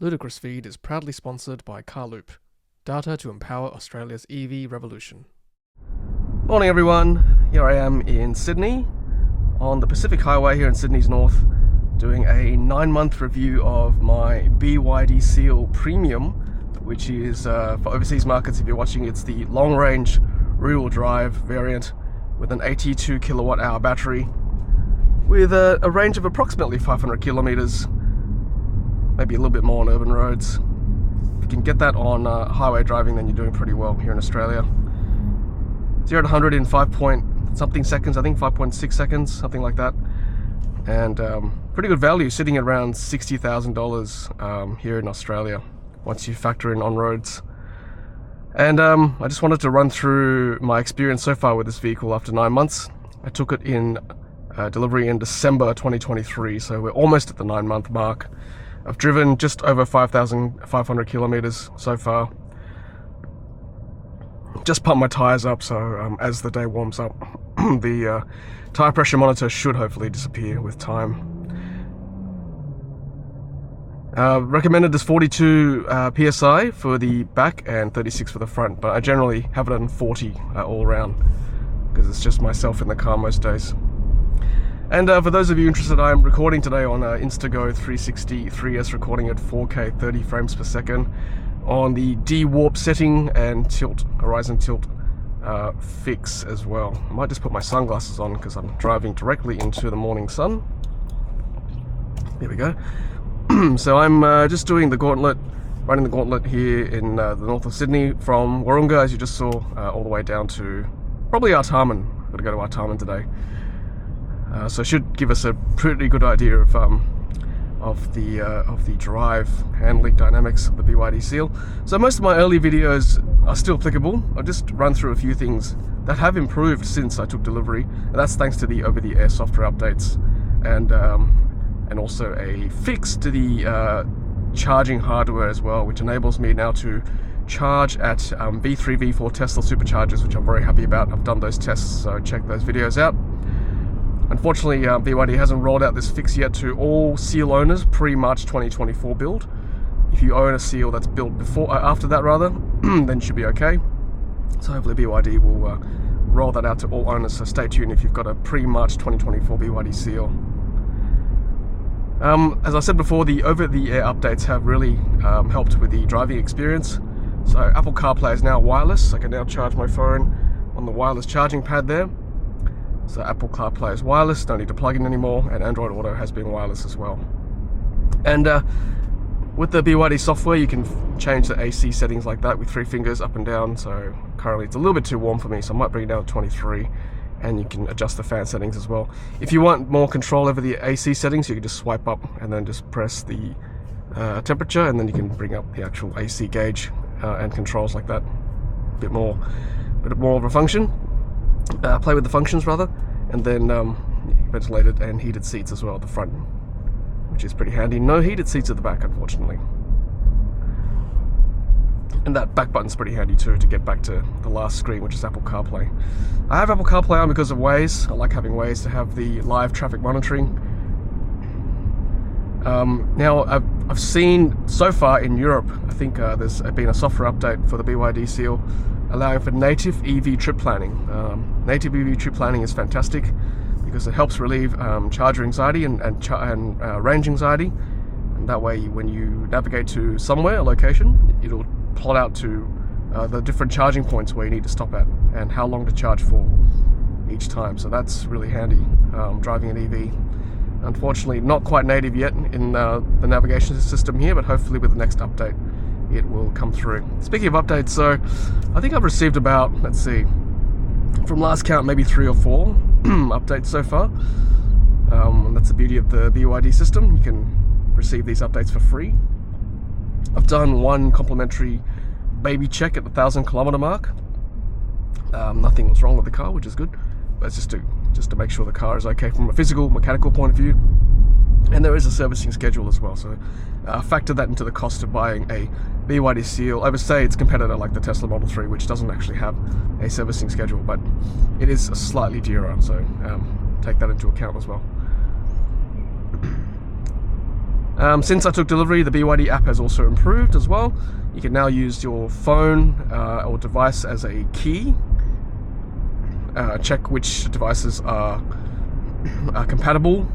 Ludicrous feed is proudly sponsored by Carloop, data to empower Australia's EV revolution. Morning everyone, here I am in Sydney, on the Pacific Highway here in Sydney's north, doing a 9-month review of my BYD Seal Premium, which is for overseas markets. If you're watching, it's the long-range rear-wheel drive variant with an 82 kilowatt hour battery with a range of approximately 500 kilometers, maybe a little bit more on urban roads. If you can get that on highway driving, then you're doing pretty well here in Australia. 0 to 100 in 5 point something seconds, I think 5.6 seconds, something like that. And pretty good value, sitting at around $60,000 here in Australia, once you factor in on-roads. And I just wanted to run through my experience so far with this vehicle after 9 months. I took it in delivery in December 2023, so we're almost at the 9-month mark. I've driven just over 5,500 kilometers so far. Just pumped my tires up, so as the day warms up, the tire pressure monitor should hopefully disappear with time. Recommended is 42 PSI for the back and 36 for the front, but I generally have it on 40 all around because it's just myself in the car most days. And for those of you interested, I'm recording today on Insta360 Go 3S, recording at 4K 30 frames per second on the de-warp setting and tilt, horizon tilt fix as well. I might just put my sunglasses on because I'm driving directly into the morning sun. There we go. So I'm just doing the gauntlet, running the gauntlet here in the north of Sydney from Wahroonga, as you just saw, all the way down to probably Artarmon. I've got to go to Artarmon today. So it should give us a pretty good idea of the drive handling dynamics of the BYD Seal. So most of my early videos are still applicable. I'll just run through a few things that have improved since I took delivery, and that's thanks to the over-the-air software updates and also a fix to the charging hardware as well, which enables me now to charge at V3, V4 Tesla Superchargers, which I'm very happy about. I've done those tests, so check those videos out. Unfortunately, BYD hasn't rolled out this fix yet to all Seal owners pre-March 2024 build. If you own a Seal that's built after that rather, then you should be okay. So hopefully BYD will roll that out to all owners, so stay tuned if you've got a pre-March 2024 BYD Seal. As I said before, the over-the-air updates have really helped with the driving experience. So Apple CarPlay is now wireless. I can now charge my phone on the wireless charging pad there. So Apple CarPlay is wireless, don't need to plug in anymore, and Android Auto has been wireless as well. And with the BYD software, you can change the AC settings like that with 3 fingers up and down. So currently it's a little bit too warm for me, so I might bring it down to 23, and you can adjust the fan settings as well. If you want more control over the AC settings, you can just swipe up and then just press the temperature, and then you can bring up the actual AC gauge and controls like that. A bit more of a function. Play with the functions rather, and then ventilated and heated seats as well at the front, which is pretty handy. No heated seats at the back, unfortunately. And that back button's pretty handy too, to get back to the last screen, which is Apple CarPlay. I have Apple CarPlay on because of Waze. I like having Waze to have the live traffic monitoring. Now I've seen so far in Europe, I think there's been a software update for the BYD Seal allowing for native EV trip planning. Native EV trip planning is fantastic because it helps relieve charger anxiety and range anxiety. And that way, when you navigate to somewhere, a location, it'll plot out to the different charging points where you need to stop at and how long to charge for each time. So that's really handy driving an EV. Unfortunately, not quite native yet in the navigation system here, but hopefully with the next update it will come through. Speaking of updates, so I think I've received about, let's see, from last count, maybe 3 or 4 updates so far. And that's the beauty of the BYD system. You can receive these updates for free. I've done 1 complimentary baby check at the 1,000 kilometer mark. Nothing was wrong with the car, which is good. But it's just to make sure the car is okay from a physical, mechanical point of view. And there is a servicing schedule as well, so factor that into the cost of buying a BYD Seal over, say, its competitor like the Tesla Model 3, which doesn't actually have a servicing schedule, but it is slightly dearer, so take that into account as well. Since I took delivery, the BYD app has also improved as well. You can now use your phone or device as a key. Check which devices are compatible.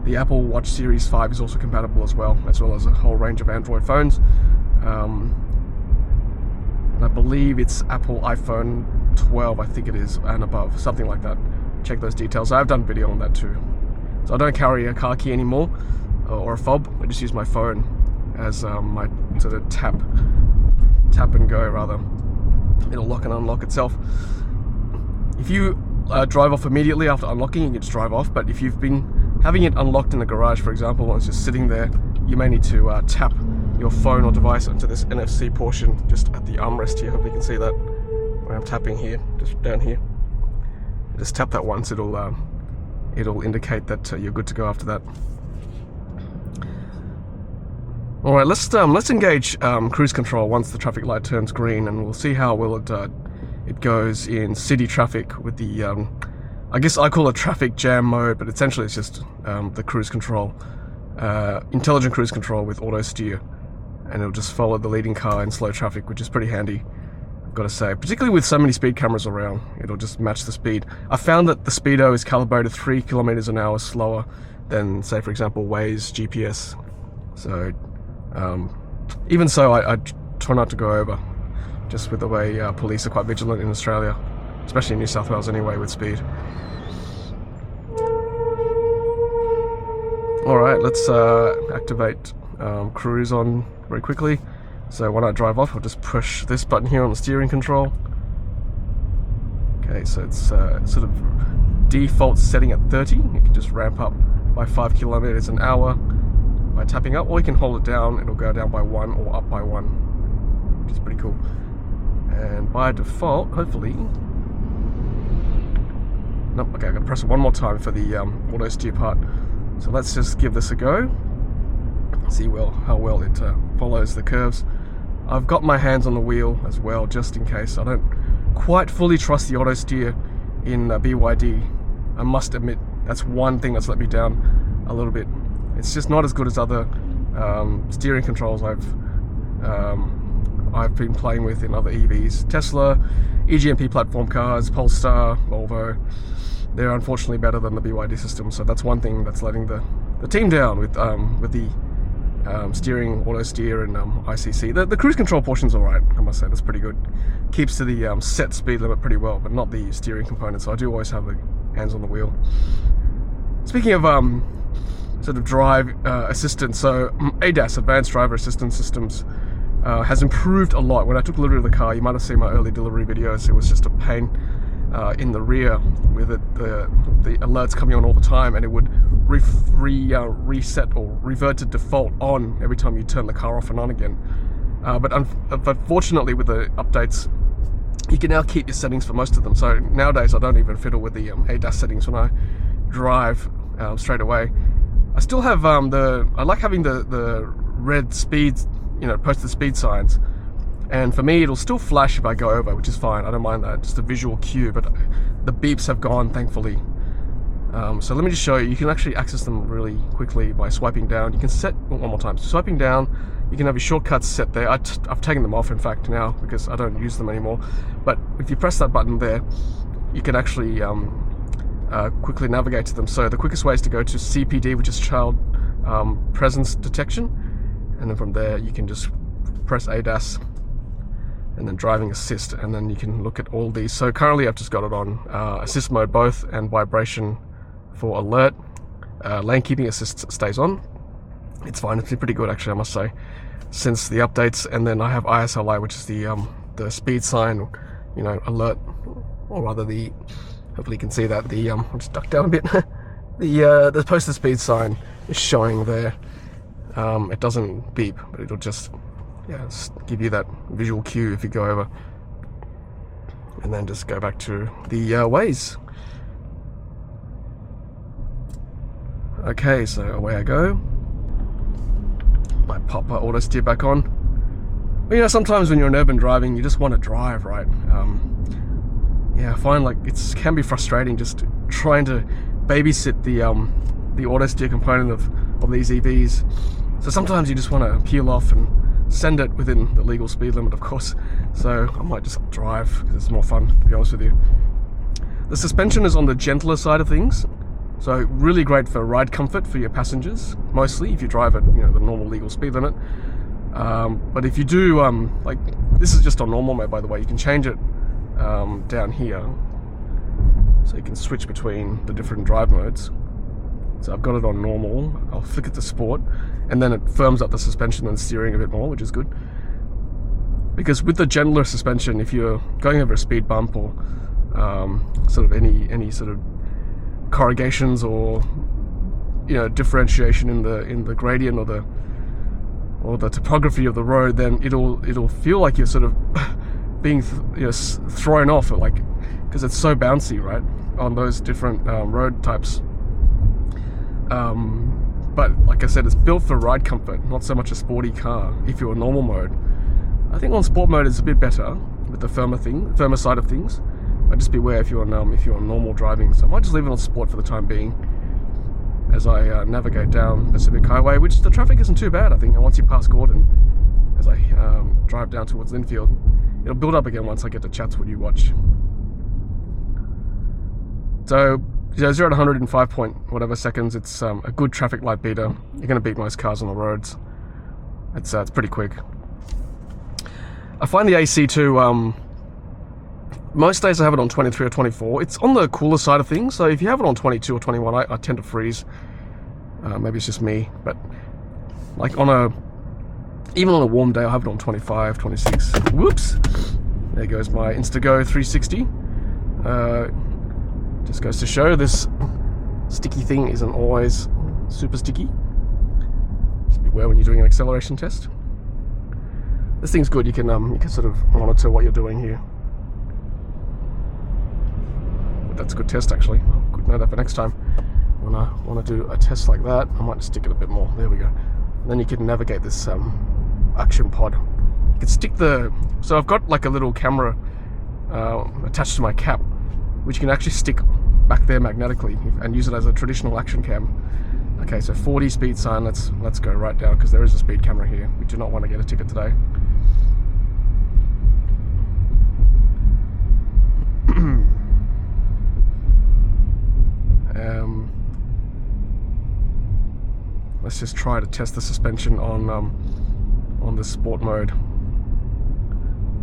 The Apple Watch Series 5 is also compatible as well as a whole range of Android phones. And I believe it's Apple iPhone 12, I think it is, and above, something like that. Check those details. I've done video on that too. So I don't carry a car key anymore, or a fob. I just use my phone as my sort of tap and go rather. It'll lock and unlock itself. If you drive off immediately after unlocking, you can just drive off. But if you've been having it unlocked in the garage, for example, and it's just sitting there, you may need to tap your phone or device onto this NFC portion just at the armrest here. Hope you can see that where I'm tapping here, just down here. Just tap that once, it'll indicate that you're good to go after that. All right, let's engage cruise control once the traffic light turns green, and we'll see how well it goes in city traffic with the I guess I call it traffic jam mode, but essentially it's just the cruise control, intelligent cruise control with auto steer, and it'll just follow the leading car in slow traffic, which is pretty handy, I've got to say. Particularly with so many speed cameras around, it'll just match the speed. I found that the speedo is calibrated 3 kilometers an hour slower than, say, for example, Waze GPS. So even so, I try not to go over, just with the way police are quite vigilant in Australia, especially in New South Wales anyway, with speed. Alright, let's activate cruise on very quickly. So when I drive off, I'll just push this button here on the steering control. Okay, so it's sort of default setting at 30. You can just ramp up by 5 kilometers an hour by tapping up, or you can hold it down, it'll go down by 1 or up by 1, which is pretty cool. And by default, hopefully... Nope, okay, I'm going to press it one more time for the auto steer part. So let's just give this a go, see how well it follows the curves. I've got my hands on the wheel as well, just in case. I don't quite fully trust the auto steer in BYD. I must admit, that's one thing that's let me down a little bit. It's just not as good as other steering controls I've been playing with in other EVs. Tesla, EGMP platform cars, Polestar, Volvo, they're unfortunately better than the BYD system. So that's one thing that's letting the team down with the steering, auto steer, and ICC. The cruise control portion's alright, I must say. That's pretty good. Keeps to the set speed limit pretty well, but not the steering component. So I do always have the hands on the wheel. Speaking of sort of drive assistance, so ADAS, Advanced Driver Assistance Systems, has improved a lot. When I took delivery of the car, you might have seen my early delivery videos. It was just a pain in the rear with the alerts coming on all the time, and it would reset or revert to default on every time you turn the car off and on again. But unfortunately, with the updates, you can now keep your settings for most of them. So nowadays, I don't even fiddle with the ADAS settings when I drive straight away. I still have I like having the red speeds, posted speed signs, and for me it'll still flash if I go over, which is fine. I don't mind that, just a visual cue. But the beeps have gone, thankfully. So let me just show you. You can actually access them really quickly by swiping down. You can set one more time. Swiping down, you can have your shortcuts set there. I've taken them off, in fact, now, because I don't use them anymore. But if you press that button there, you can actually quickly navigate to them. So the quickest way is to go to CPD, which is child presence detection, and then from there you can just press ADAS and then driving assist, and then you can look at all these. So currently I've just got it on assist mode both, and vibration for alert. Lane keeping assist stays on. It's fine. It's been pretty good, actually, I must say, since the updates. And then I have ISLI, which is the speed sign, alert, or rather the, hopefully you can see that, I'll just duck down a bit. The posted speed sign is showing there. It doesn't beep, but it'll just give you that visual cue if you go over. And then just go back to the Waze. Okay, so away I go. Might pop my auto steer back on. But sometimes when you're in urban driving, you just want to drive, right? I find like it can be frustrating just trying to babysit the auto steer component of these EVs. So sometimes you just want to peel off and send it within the legal speed limit, of course. So I might just drive because it's more fun, to be honest with you. The suspension is on the gentler side of things, so really great for ride comfort for your passengers, mostly if you drive at the normal legal speed limit. But if you do, like, this is just on normal mode, by the way. You can change it down here, so you can switch between the different drive modes. So I've got it on normal. I'll flick it to sport, and then it firms up the suspension and steering a bit more, which is good. Because with the gentler suspension, if you're going over a speed bump or sort of any sort of corrugations or differentiation in the gradient or the topography of the road, then it'll feel like you're sort of being thrown off, like, because it's so bouncy, right, on those different road types. But like I said, it's built for ride comfort, not so much a sporty car. If you're in normal mode, I think on sport mode it's a bit better with the firmer side of things. But just beware if you're on normal driving. So I might just leave it on sport for the time being as I navigate down Pacific Highway, which the traffic isn't too bad, I think. And once you pass Gordon, as I drive down towards Linfield, it'll build up again once I get to Chatswood You Watch. So 0 to 100 in 5 point whatever seconds. It's a good traffic light beater. You're going to beat most cars on the roads. It's pretty quick. I find the AC too. Most days I have it on 23 or 24. It's on the cooler side of things. So if you have it on 22 or 21, I tend to freeze. Maybe it's just me, but like even on a warm day, I'll have it on 25, 26. Whoops! There goes my Insta360 Go 360. Just goes to show this sticky thing isn't always super sticky. Just beware when you're doing an acceleration test. This thing's good. You can sort of monitor what you're doing here. But that's a good test, actually. I could know that for next time. When I want to do a test like that, I might stick it a bit more. There we go. And then you can navigate this action pod. You can stick so I've got like a little camera attached to my cap, which you can actually stick back there magnetically and use it as a traditional action cam. Okay, so 40 speed sign. Let's go right down, because there is a speed camera here. We do not want to get a ticket today. Let's just try to test the suspension on the sport mode.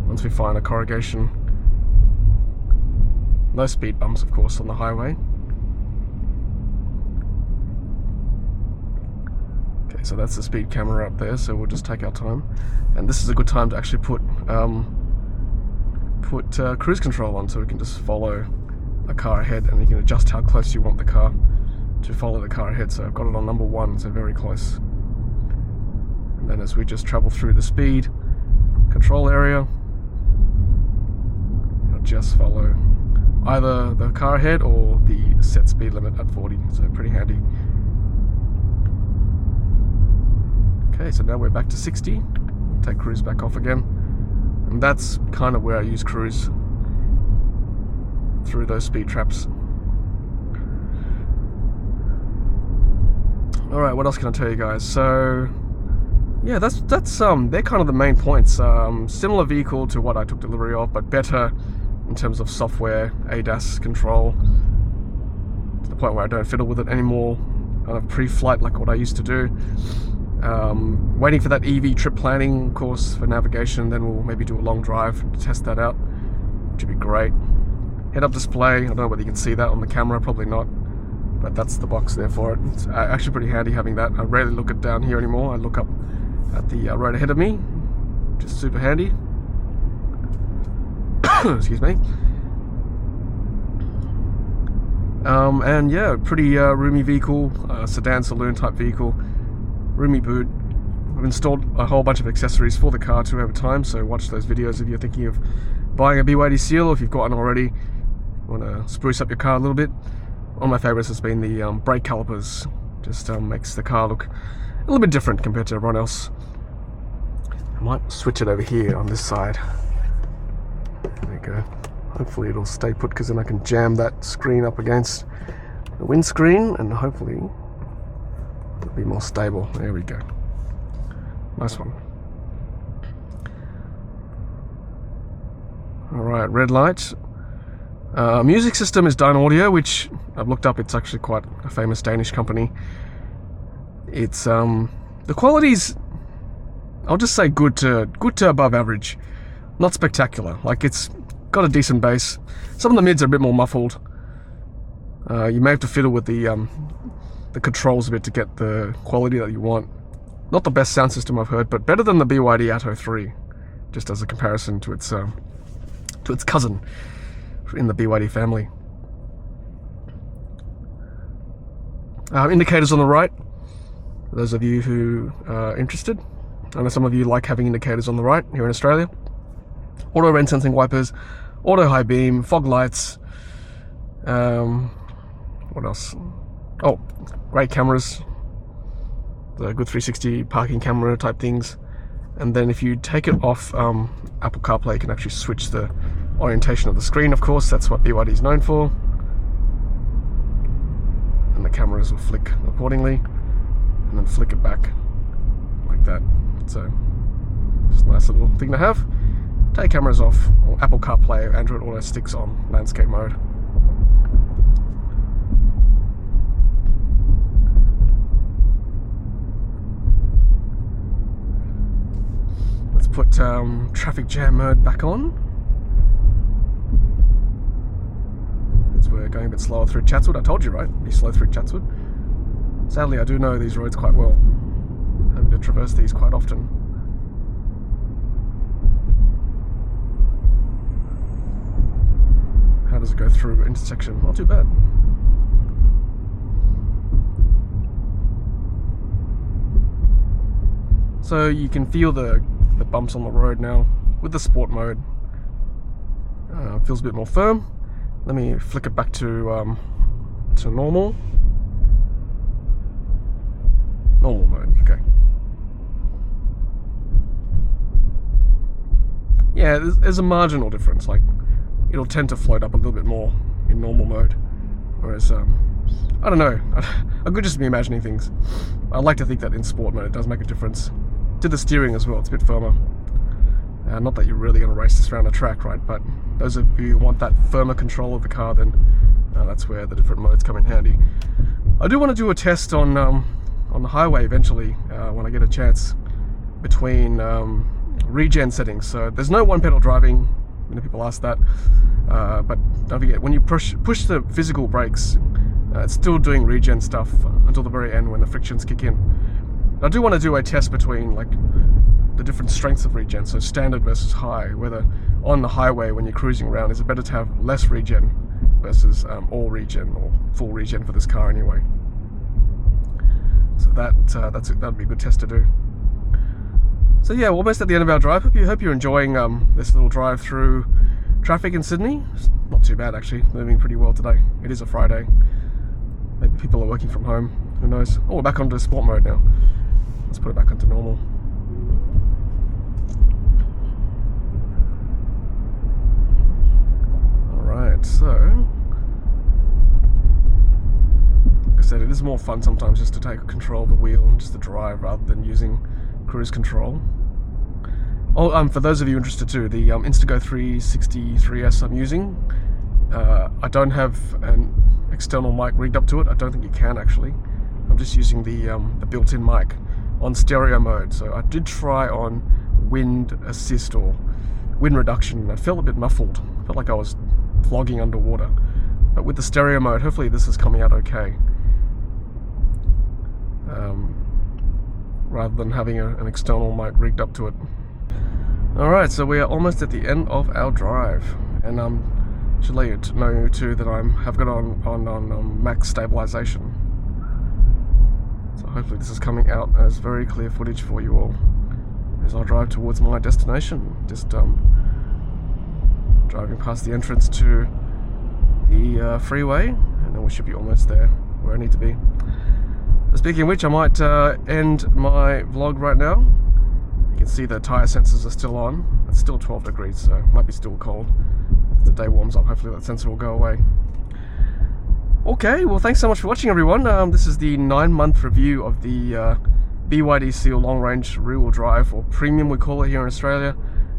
Once we find a corrugation. No speed bumps, of course, on the highway. Okay, so that's the speed camera up there, so we'll just take our time. And this is a good time to actually put cruise control on, so we can just follow the car ahead, and you can adjust how close you want the car to follow the car ahead. So I've got it on number 1, so very close. And then as we just travel through the speed control area, you'll just follow either the car ahead or the set speed limit at 40, so pretty handy. Okay, so now we're back to 60. Take cruise back off again. And that's kind of where I use cruise, through those speed traps. Alright, what else can I tell you guys? So yeah, that's they're kind of the main points. Similar vehicle to what I took delivery of, but better in terms of software, ADAS control, to the point where I don't fiddle with it anymore, kind of pre-flight like what I used to do. Waiting for that EV trip planning course for navigation, then we'll maybe do a long drive to test that out, which would be great. Head-up display, I don't know whether you can see that on the camera, probably not, but that's the box there for it. It's actually pretty handy having that. I rarely look at down here anymore. I look up at the road ahead of me, which is super handy. Excuse me. And yeah, pretty roomy vehicle, sedan saloon type vehicle, roomy boot. I've installed a whole bunch of accessories for the car too over time, so watch those videos if you're thinking of buying a BYD Seal, or if you've got one already, you want to spruce up your car a little bit. One of my favorites has been the brake calipers. Just makes the car look a little bit different compared to everyone else. I might switch it over here on this side. There we go. Hopefully it'll stay put, because then I can jam that screen up against the windscreen and hopefully it'll be more stable. There we go. Nice one. Alright, red light. Music system is Dyne Audio, which I've looked up. It's actually quite a famous Danish company. It's the quality's, I'll just say good to above average. Not spectacular. Like, it's got a decent bass. Some of the mids are a bit more muffled. You may have to fiddle with the controls a bit to get the quality that you want. Not the best sound system I've heard, but better than the BYD Atto 3, just as a comparison to its cousin in the BYD family. Indicators on the right, for those of you who are interested. I know some of you like having indicators on the right here in Australia. Auto rain sensing wipers, auto high beam, fog lights. What else? Oh, great cameras. The good 360 parking camera type things. And then if you take it off Apple CarPlay, you can actually switch the orientation of the screen, of course. That's what BYD is known for. And the cameras will flick accordingly, and then flick it back like that. So, just a nice little thing to have. Take cameras off, or Apple CarPlay, Android Auto sticks on landscape mode. Let's put traffic jam mode back on. As we're going a bit slower through Chatswood. I told you, right? Be slow through Chatswood. Sadly, I do know these roads quite well. Having to traverse these quite often. How does it go through intersection? Not too bad. So you can feel the bumps on the road now with the sport mode. Feels a bit more firm. Let me flick it back to normal. Normal mode, okay. Yeah, there's a marginal difference. Like, it'll tend to float up a little bit more in normal mode, whereas I don't know. I could just be imagining things. I like to think that in sport mode it does make a difference. To the steering as well, it's a bit firmer. Not that you're really going to race this around a track, right? But those of you who want that firmer control of the car, then that's where the different modes come in handy. I do want to do a test on the highway eventually when I get a chance between regen settings. So there's no one pedal driving. Many people ask that, but don't forget, when you push the physical brakes, it's still doing regen stuff until the very end when the frictions kick in. I do want to do a test between like the different strengths of regen, so standard versus high, whether on the highway when you're cruising around, is it better to have less regen versus all regen or full regen for this car anyway. So that'd be a good test to do. So yeah, we're almost at the end of our drive. Hope you're enjoying this little drive through traffic in Sydney. It's not too bad actually, moving pretty well today. It is a Friday. Maybe people are working from home, who knows. Oh, we're back onto sport mode now. Let's put it back onto normal. Alright, so like I said, it is more fun sometimes just to take control of the wheel and just to drive rather than using cruise control. Oh, for those of you interested too, the Insta360 Go 360 I'm using, I don't have an external mic rigged up to it. I don't think you can actually. I'm just using the built-in mic on stereo mode. So I did try on wind assist or wind reduction. I felt a bit muffled. I felt like I was flogging underwater. But with the stereo mode, hopefully this is coming out okay. Rather than having an external mic rigged up to it. Alright, so we are almost at the end of our drive. And should let you know too that I have got on max stabilization. So hopefully this is coming out as very clear footage for you all as I drive towards my destination. Just driving past the entrance to the freeway, and then we should be almost there where I need to be. Speaking of which, I might end my vlog right now. You can see the tyre sensors are still on. It's still 12 degrees, so it might be still cold. As the day warms up, hopefully that sensor will go away. Okay, well thanks so much for watching everyone. This is the 9-month review of the BYD Seal long range rear wheel drive, or premium we call it here in Australia,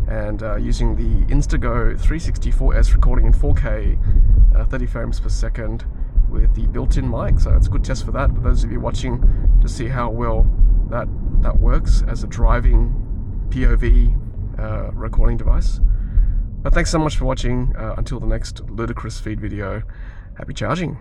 and using the Insta360 Go S recording in 4K 30 frames per second with the built-in mic. So it's a good test for that, for those of you watching, to see how well that works as a driving POV recording device. But thanks so much for watching. Until the next Ludicrous feed video, happy charging.